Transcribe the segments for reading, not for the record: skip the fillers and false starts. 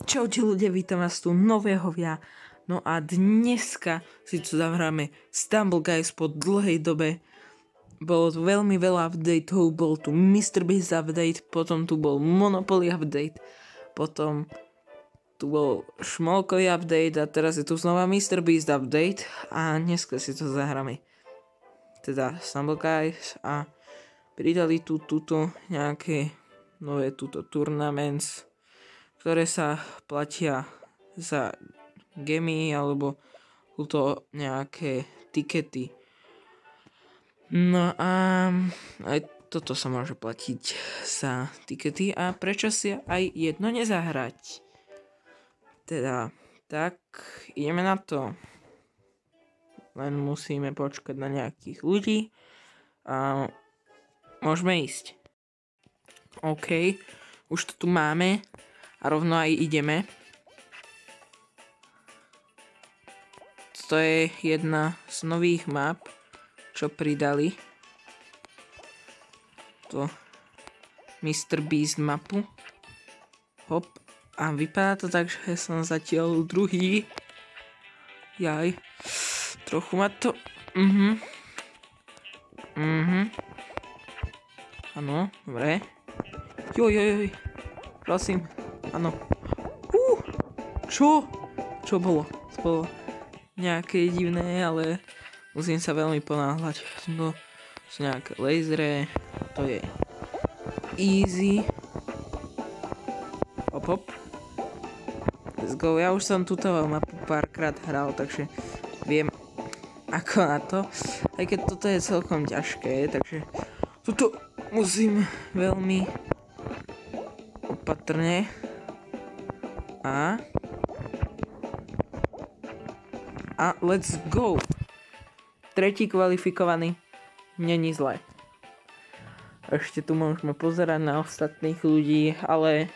Čaute ľudia, vítam vás tu nového ja. No a dneska si tu zahráme Stumble Guys po dlhej dobe. Bolo tu veľmi veľa updateov, bol tu MrBeast update, potom tu bol Monopoly update, potom tu bol Šmolkový update a teraz je tu znova MrBeast update a dneska si to zahráme. Teda Stumble Guys a pridali tu nejaké nové tournaments, ktoré sa platia za gemy alebo túto nejaké tikety. No a aj toto sa môže platiť za tikety a prečo si aj jedno nezahrať? Teda, tak ideme na to. Len musíme počkať na nejakých ľudí a môžeme ísť. OK, už to tu máme. A rovno aj ideme. To je jedna z nových map, čo pridali. To MrBeast mapu. Hop. A vypadá to tak, že som zatiaľ druhý. Jaj. Trochu ma to... Áno, dobre. Joj. Prosím. Áno. Čo? Čo bolo? To bolo nejaké divné, ale musím sa veľmi ponáhľať. No, sú nejaké lasery. To je easy. Hop. Let's go. Ja už som túto mapu párkrát hral, takže viem ako na to. Aj keď toto je celkom ťažké, takže toto musím veľmi opatrne. A let's go. Tretí kvalifikovaný. Není zle. Ešte tu môžeme pozerať na ostatných ľudí, ale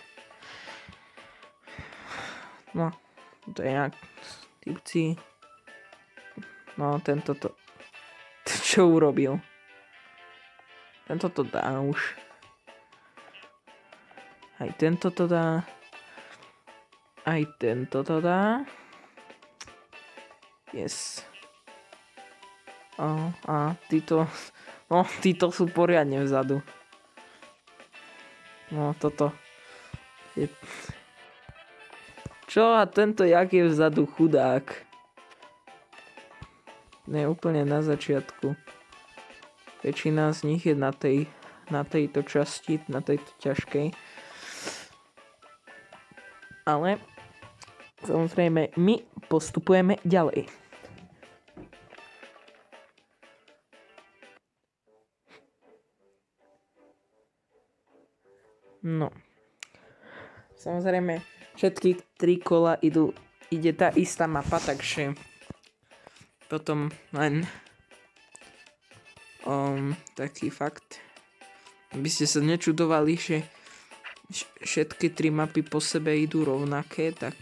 no, to je nejak typci. No, tento to čo urobil? Tento to dá už. Aj tento to dá. Aj tento to dá. Yes. A títo... No, títo sú poriadne vzadu. No, toto. Čo? A tento jak je vzadu, chudák? Ne, úplne na začiatku. Väčšina z nich je na tejto časti, na tejto ťažkej. Ale samozrejme, my postupujeme ďalej. No. Samozrejme, všetky 3 kola ide tá istá mapa, takže potom len taký fakt, aby ste sa nečudovali, že všetky 3 mapy po sebe idú rovnaké, tak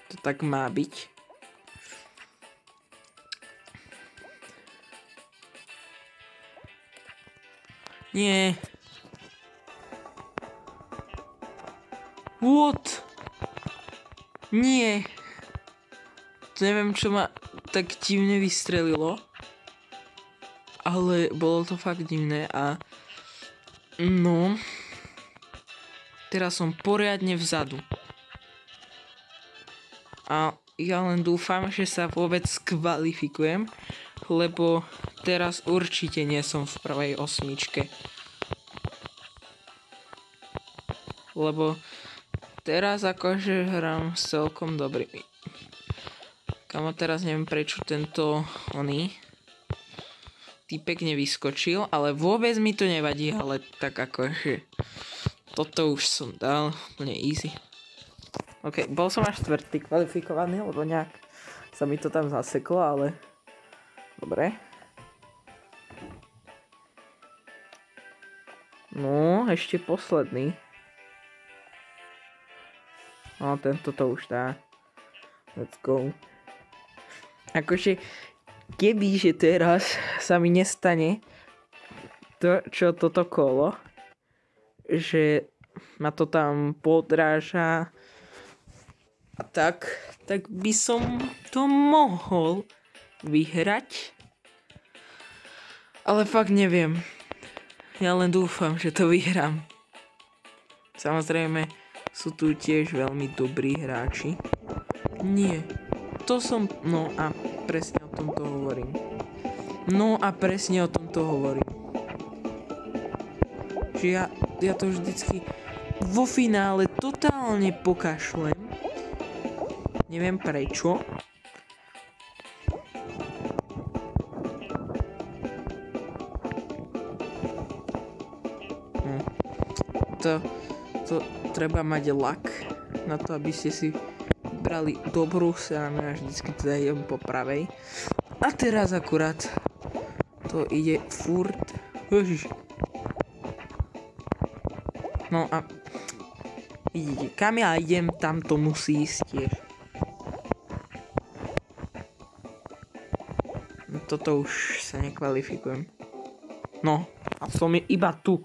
to tak má byť. Nie. What? Nie. To neviem, čo ma tak divne vystrelilo. Ale bolo to fakt divné a no, teraz som poriadne vzadu. A ja len dúfam, že sa vôbec kvalifikujem, lebo teraz určite nie som v prvej 8. Lebo teraz akože hrám s celkom dobrými. Kamo, teraz neviem prečo tento týpek nevyskočil, ale vôbec mi to nevadí, ale tak akože toto už som dal úplne easy. OK, bol som až 4. kvalifikovaný, lebo nejak sa mi to tam zaseklo, ale dobre. No, ešte posledný. No, tento to už dá. Let's go. Akože kebyže teraz sa mi nestane to, čo toto kolo, že ma to tam podráža a tak by som to mohol vyhrať. Ale fakt neviem. Ja len dúfam, že to vyhrám. Samozrejme, sú tu tiež veľmi dobrí hráči. Nie. To som... No a presne o tomto hovorím. Že ja to vždycky vo finále totálne pokašlem. Neviem prečo. To treba mať lak na to, aby ste si brali dobrú stranu. Ja vždycky teda idem po pravej. A teraz akurát to ide furt. Ježiš. No a vidíte, kam ja idem, tam to musí ísť tiež. No, toto už sa nekvalifikujem. No, a som iba tu.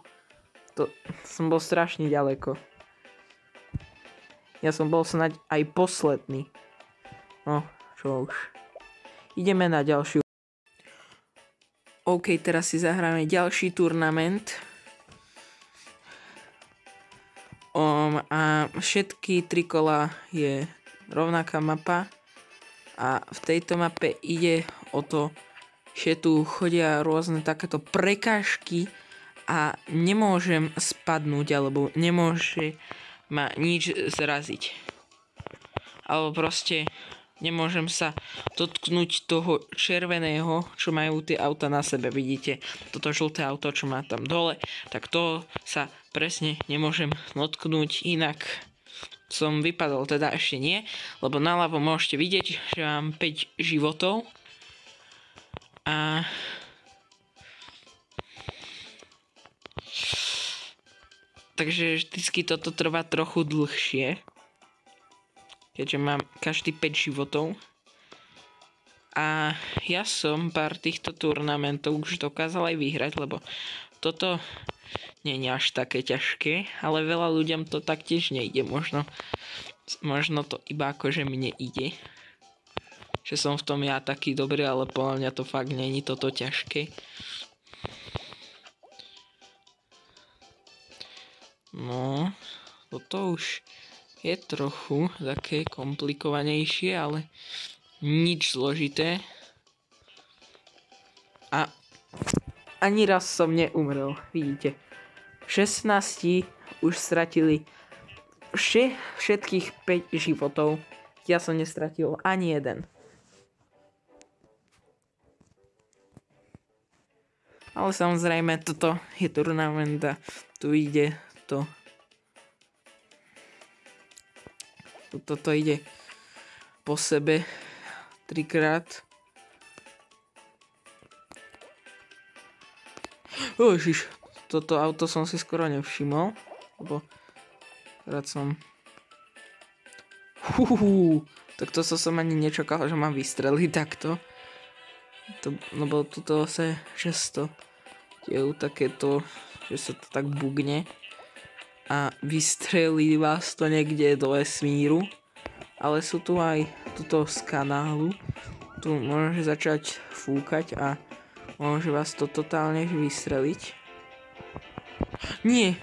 To som bol strašne ďaleko. Ja som bol snáď aj posledný. No, čo už. Ideme na ďalšiu. OK, teraz si zahráme ďalší turnament. A všetky 3 kola je rovnaká mapa. A v tejto mape ide o to, že tu chodia rôzne takéto prekážky a nemôžem spadnúť, alebo nemôže ma nič zraziť. Alebo proste nemôžem sa dotknúť toho červeného, čo majú tie auta na sebe. Vidíte, toto žlté auto, čo má tam dole, tak to sa presne nemôžem dotknúť, inak som vypadol, teda ešte nie, lebo naľavo môžete vidieť, že mám 5 životov. A takže vždycky toto trvá trochu dlhšie, keďže mám každý 5 životov. A ja som pár týchto turnamentov už dokázal aj vyhrať, lebo toto nie je až také ťažké, ale veľa ľuďom to taktiež nejde. Možno to iba akože mne ide. Že som v tom ja taký dobrý, ale podľa mňa to fakt není toto ťažké. No, toto už je trochu také komplikovanejšie, ale nič zložité. A ani raz som neumrel, vidíte. 16 už stratili všetkých 5 životov. Ja som nestratil ani jeden. Ale samozrejme, toto je turnament a tu ide to. Toto ide po sebe 3-krát. Ježiš, toto auto som si skoro nevšimol, lebo rád som... Tak to som ani nečakal, že mám vystreliť takto. Lebo tuto sa často dejú takéto, že sa to tak bugne a vystrelí vás to niekde do vesmíru. Ale sú tu aj tuto z kanálu. Tu môže začať fúkať a môže vás to totálne vystreliť. Nie!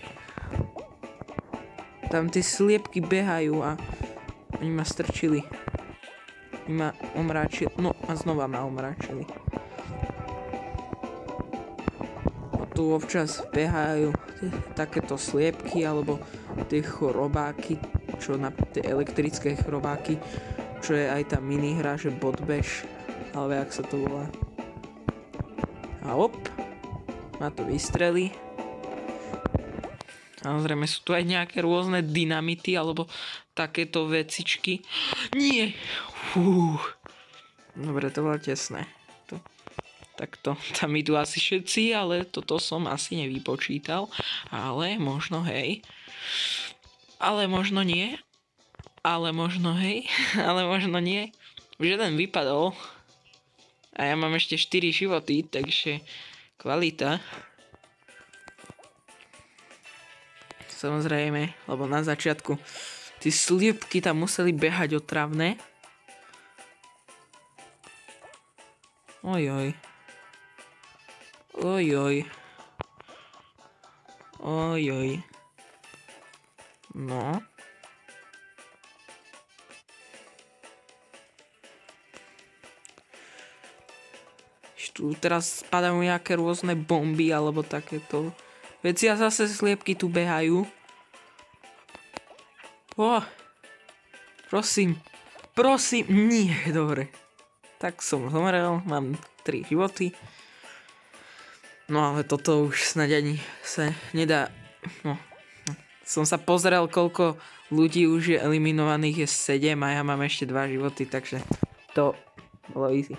Tam tie sliepky behajú a oni ma strčili. Oni ma omráčili. No a znova ma omráčili. A tu občas behajú takéto sliepky alebo tie chorobáky, čo na tie elektrické chorobáky, čo je aj tá minihra, že Botbash, alebo jak sa to volá. A op, ma to vystrelí. Samozrejme sú tu aj nejaké rôzne dynamity alebo takéto vecičky. Nie! Dobre, to bolo tesné. Takto, tam idú asi všetci, ale toto som asi nevypočítal. Ale možno hej. Ale možno nie. Ale možno hej. Ale možno nie. Už jeden vypadol. A ja mám ešte 4 životy, takže kvalita. samozrejme, lebo na začiatku tí sliepky tam museli behať otravné. Ojoj. Ojoj. Ojoj. No. Tu teraz spadajú nejaké rôzne bomby alebo takéto veci a zase sliepky tu behajú. Prosím. Prosím. Nie, dobre. Tak som zomrel, mám 3 životy. No ale toto už snáď ani sa nedá. No. Som sa pozrel, koľko ľudí už je eliminovaných, je 7 a ja mám ešte 2 životy, takže to bolo easy.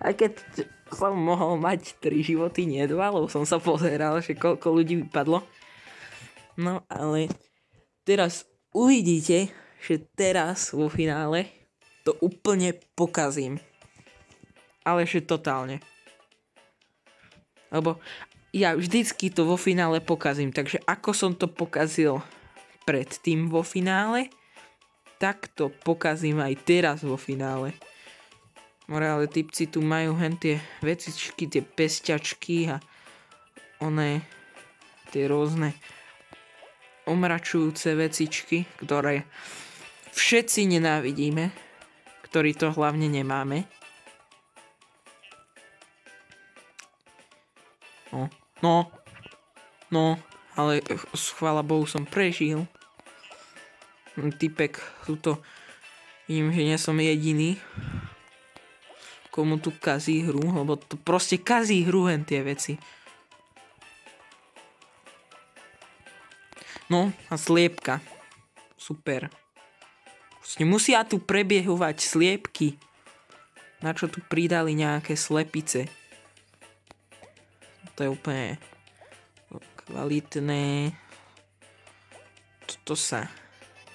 Aj keď som mohol mať 3 životy, nie 2, lebo som sa pozeral, že koľko ľudí vypadlo. No ale teraz uvidíte, že teraz vo finále to úplne pokazím. Ale že totálne. Lebo ja vždycky to vo finále pokazím, takže ako som to pokazil predtým vo finále, tak to pokazím aj teraz vo finále. Ale typci tu majú hen tie vecičky, tie pestiačky a one tie rôzne omračujúce vecičky, ktoré všetci nenávidíme, ktorí to hlavne nemáme. No, ale chvála Bohu som prežil. Typek, tuto vidím, že nie som jediný, komu tu kazí hru, lebo to proste kazí hru hen tie veci. No a sliepka. Super. Proste musia tu prebiehovať sliepky. Na čo tu pridali nejaké slepice? To je úplne kvalitné. Toto sa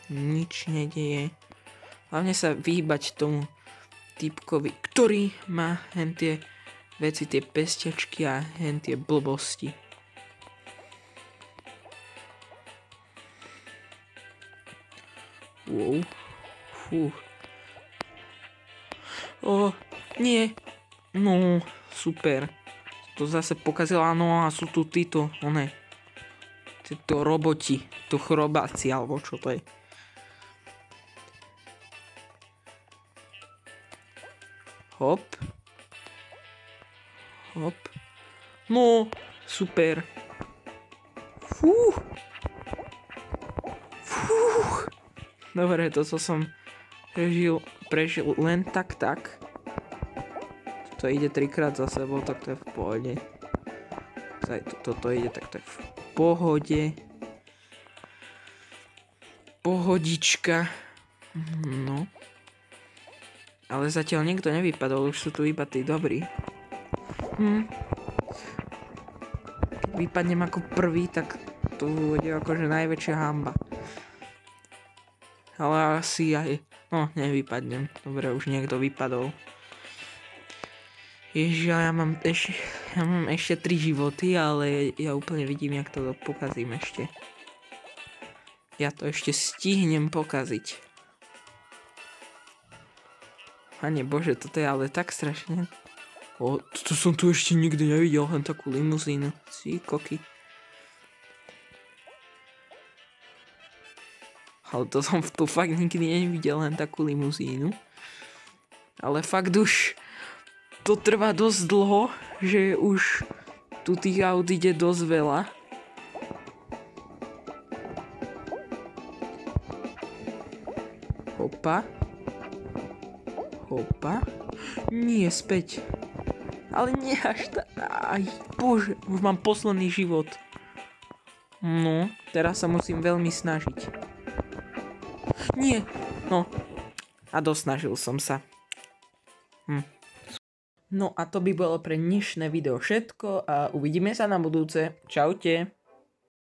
nič nedeje. Hlavne sa vyhýbať tomu typkovi, ktorý má hen tie veci, tie pestiačky a hen tie blbosti. Wow. Fú. Nie. No, super. To zase pokazila, no a sú tu títo roboti, to chrobáci, alebo čo to je. Hop. No, super. Dobre, to som prežil len tak. Toto ide 3-krát za sebou, tak to je v pohode. Toto ide tak v pohode. Pohodička. No. Ale zatiaľ nikto nevypadol, už sú tu iba tí dobrí. Keď vypadnem ako prvý, tak to bude akože najväčšia hanba. Ale asi aj... No, nevypadnem. Dobre, už niekto vypadol. Ježiš, ja mám ešte 3 životy, ale ja úplne vidím, jak to pokazím ešte. Ja to ešte stihnem pokaziť. Pane Bože, toto je ale tak strašne. To som tu ešte nikdy nevidel, len takú limuzínu. Sí, koky. Ale to som tu fakt nikdy nevidel, len takú limuzínu. Ale fakt už to trvá dosť dlho, že už tu tých aut ide dosť veľa. Hopa. Nie, späť. Ale nie až tak. Aj, bože, už mám posledný život. No, teraz sa musím veľmi snažiť. Nie, no. A dosnažil som sa. No a to by bolo pre dnešné video všetko a uvidíme sa na budúce. Čaute.